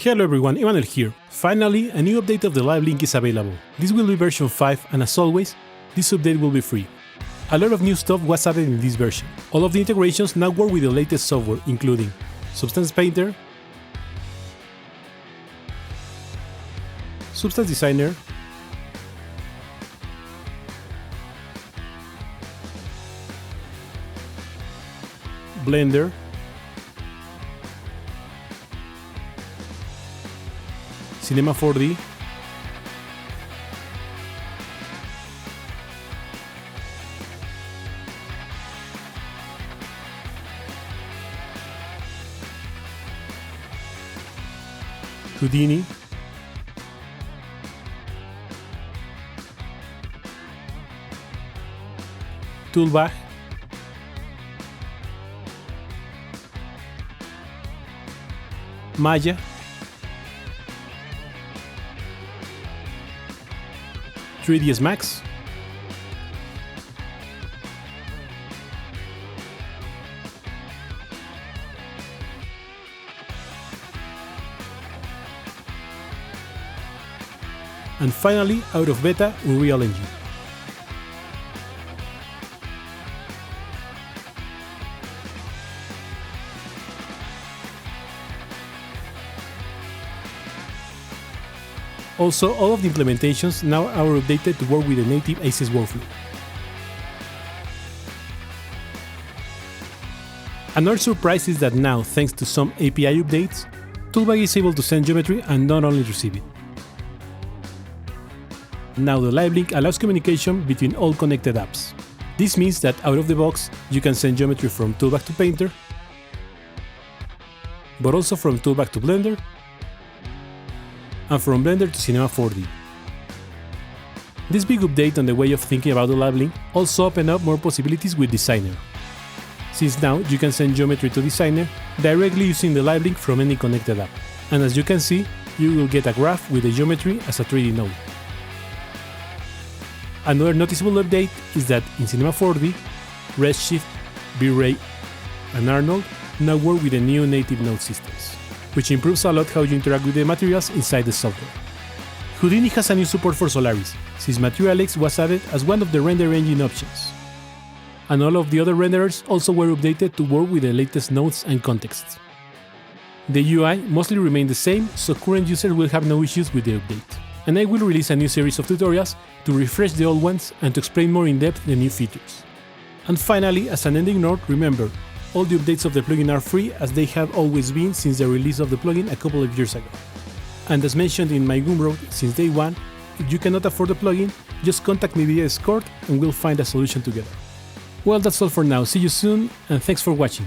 Hello everyone, Emmanuel here. Finally, a new update of the LiveLink is available. This will be version 5 and as always, this update will be free. A lot of new stuff was added in this version. All of the integrations now work with the latest software, including Substance Painter, Substance Designer, Blender, Cinema 4D, Houdini, Toolbag, Maya, ds Max, and finally, out of beta, Unreal Engine. Also, all of the implementations now are updated to work with the native ACES workflow. Another surprise is that now, thanks to some API updates, Toolbag is able to send geometry and not only receive it. Now the LiveLink allows communication between all connected apps. This means that out of the box, you can send geometry from Toolbag to Painter, but also from Toolbag to Blender, and from Blender to Cinema 4D. This big update on the way of thinking about the LiveLink also opened up more possibilities with Designer, since now you can send geometry to Designer directly using the LiveLink from any connected app. And as you can see, you will get a graph with the geometry as a 3D node. Another noticeable update is that in Cinema 4D, Redshift, V-Ray, and Arnold now work with the new native node systems, which improves a lot how you interact with the materials inside the software. Houdini has a new support for Solaris, since Material X was added as one of the render engine options. And all of the other renderers also were updated to work with the latest nodes and contexts. The UI mostly remained the same, so current users will have no issues with the update. And I will release a new series of tutorials to refresh the old ones and to explain more in depth the new features. And finally, as an ending note, remember, all the updates of the plugin are free as they have always been since the release of the plugin a couple of years ago. And as mentioned in my Gumroad since day one, if you cannot afford the plugin, just contact me via Discord and we'll find a solution together. Well, that's all for now, see you soon and thanks for watching.